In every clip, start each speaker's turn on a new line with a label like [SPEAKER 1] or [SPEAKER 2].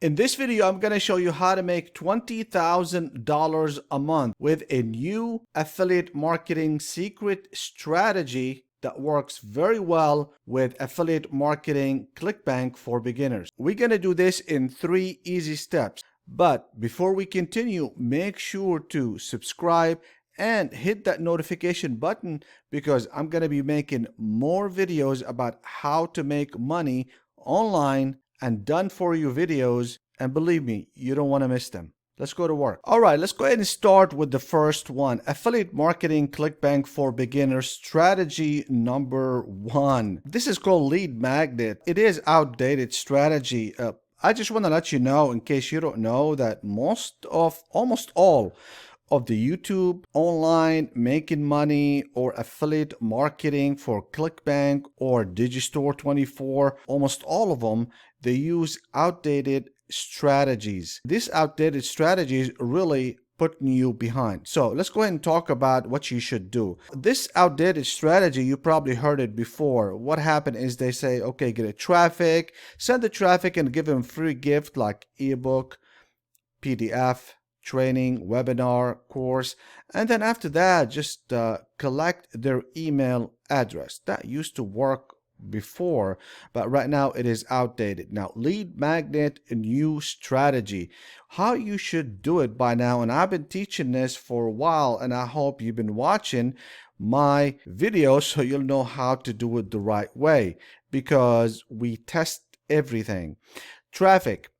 [SPEAKER 1] In this video, I'm going to show you how to make $20,000 a month with a new affiliate marketing secret strategy that works very well with affiliate marketing ClickBank for beginners. We're going to do this in 3 easy steps. But before we continue, make sure to subscribe and hit that notification button because I'm going to be making more videos about how to make money online and done for you videos, and believe me, you don't want to miss them. Let's go to work. All right, let's go ahead and start with the first one. Affiliate marketing ClickBank for beginners strategy number 1. This is called lead magnet. It is outdated strategy. I just want to let you know, in case you don't know, that almost all of the YouTube online making money or affiliate marketing for ClickBank or Digistore 24, almost all of them, they use outdated strategies. These outdated strategies really putting you behind. So let's go ahead and talk about what you should do. This outdated strategy, you probably heard it before. What happened is they say, okay, get a traffic, send the traffic and give them free gift like ebook, PDF, training, webinar, course, and then after that just collect their email address. That used to work before, but right now it is outdated. Now, lead magnet, a new strategy. How you should do it by now, and I've been teaching this for a while, and I hope you've been watching my videos so you'll know how to do it the right way, because we test everything. Traffic.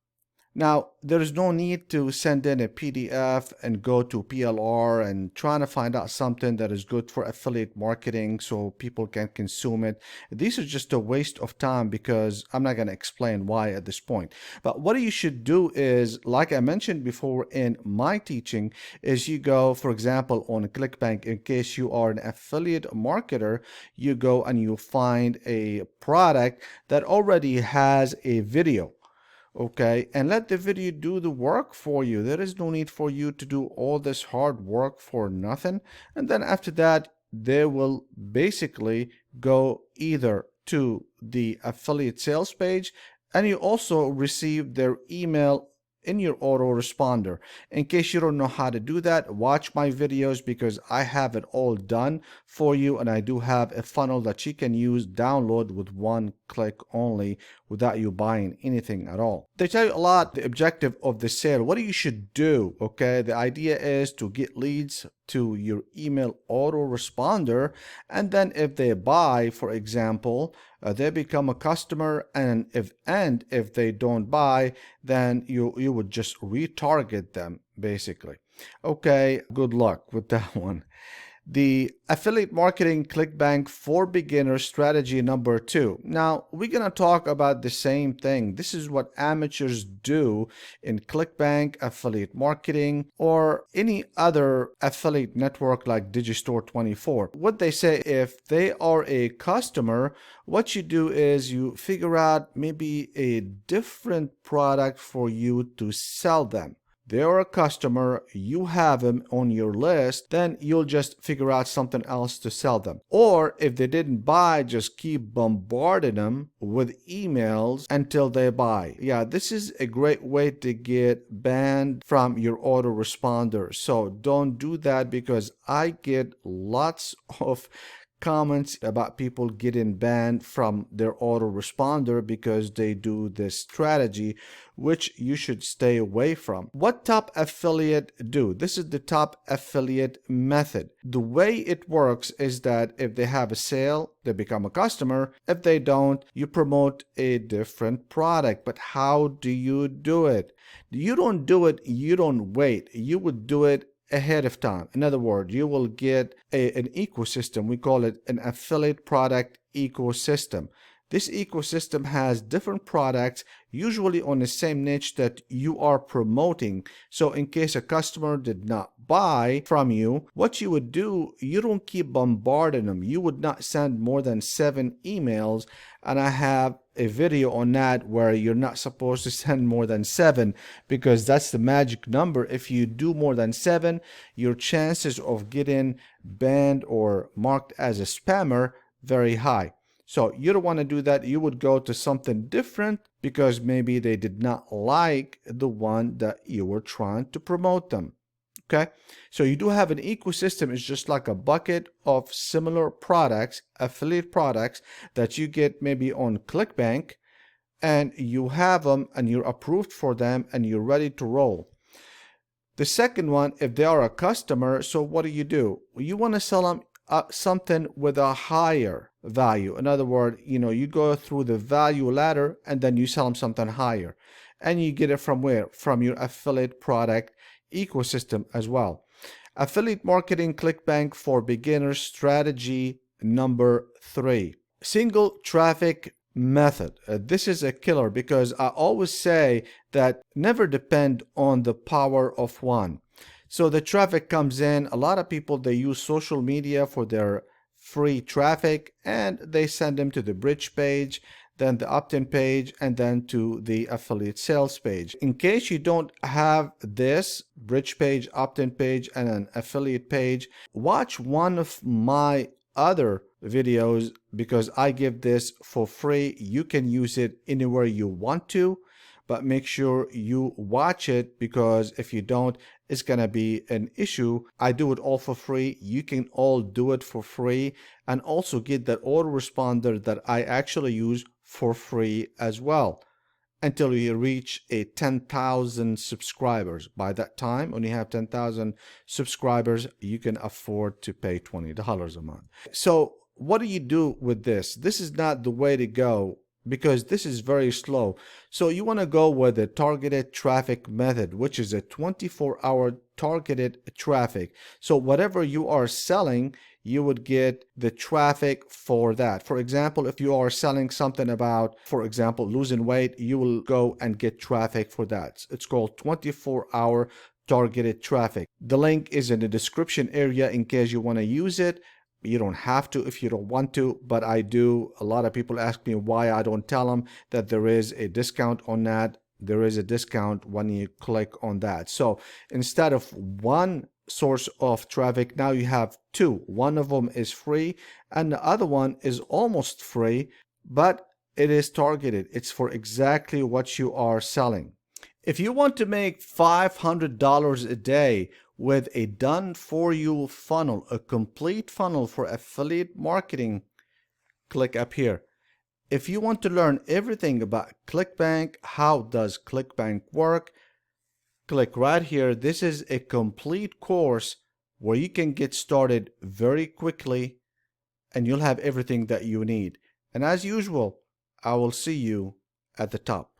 [SPEAKER 1] Now, there is no need to send in a PDF and go to PLR and trying to find out something that is good for affiliate marketing so people can consume it. These are just a waste of time because I'm not going to explain why at this point. But what you should do is, like I mentioned before in my teaching, is you go, for example, on ClickBank, in case you are an affiliate marketer, you go and you find a product that already has a video. Okay, and let the video do the work for you. There is no need for you to do all this hard work for nothing. And then after that, they will basically go either to the affiliate sales page, and you also receive their email in your autoresponder. In case you don't know how to do that, watch my videos because I have it all done for you, and I do have a funnel that you can use, download with one click only without you buying anything at all. They tell you a lot the objective of the sale, what you should do. Okay, the idea is to get leads to your email autoresponder, and then if they buy, for example, they become a customer, and if they don't buy, then you would just retarget them basically. Okay, good luck with that one. The affiliate marketing ClickBank for beginners strategy number 2. Now we're going to talk about the same thing. This is what amateurs do in ClickBank, affiliate marketing, or any other affiliate network like Digistore 24. What they say, if they are a customer, what you do is you figure out maybe a different product for you to sell them. They are a customer, you have them on your list, then you'll just figure out something else to sell them. Or if they didn't buy, just keep bombarding them with emails until they buy. Yeah, this is a great way to get banned from your autoresponder. So don't do that because I get lots of comments about people getting banned from their autoresponder because they do this strategy, which you should stay away from. What top affiliate do? This is the top affiliate method. The way it works is that if they have a sale, they become a customer. If they don't, you promote a different product. But how do you do it? You don't do it, you don't wait. You would do it ahead of time. In other words, you will get an ecosystem. We call it an affiliate product ecosystem. This ecosystem has different products, usually on the same niche that you are promoting. So in case a customer did not buy from you, what you would do, you don't keep bombarding them. You would not send more than 7 emails. And I have a video on that where you're not supposed to send more than 7 because that's the magic number. If you do more than 7, your chances of getting banned or marked as a spammer very high. So you don't want to do that. You would go to something different because maybe they did not like the one that you were trying to promote them. Okay, so you do have an ecosystem. It's just like a bucket of similar products, affiliate products that you get maybe on ClickBank, and you have them and you're approved for them and you're ready to roll. The second one, if they are a customer, so what do? You want to sell them something with a higher value. In other words, you go through the value ladder and then you sell them something higher. And you get it from where? From your affiliate product ecosystem as well. Affiliate marketing ClickBank for beginners strategy number 3. Single traffic method. This is a killer because I always say that never depend on the power of one. So the traffic comes in. A lot of people, they use social media for their free traffic and they send them to the bridge page, then the opt-in page, and then to the affiliate sales page. In case you don't have this bridge page, opt-in page, and an affiliate page, watch one of my other videos because I give this for free. You can use it anywhere you want to, but make sure you watch it because if you don't, it's gonna be an issue. I do it all for free. You can all do it for free and also get that autoresponder that I actually use for free as well until you reach a 10,000 subscribers. By that time, when you have 10,000 subscribers, you can afford to pay $20 a month. So what do you do with this? This is not the way to go because this is very slow. So you want to go with the targeted traffic method, which is a 24-hour targeted traffic. So whatever you are selling, you would get the traffic for that. For example, if you are selling something about, for example, losing weight, you will go and get traffic for that. It's called 24-hour targeted traffic. The link is in the description area in case you want to use it. You don't have to if you don't want to, but I do. A lot of people ask me why I don't tell them that there is a discount on that. There is a discount when you click on that. So instead of one source of traffic, now you have two. One of them is free and the other one is almost free, but it is targeted. It's for exactly what you are selling. If you want to make $500 a day with a done-for-you funnel, a complete funnel for affiliate marketing, click up here. If you want to learn everything about ClickBank, how does ClickBank work, click right here. This is a complete course where you can get started very quickly and you'll have everything that you need. And as usual, I will see you at the top.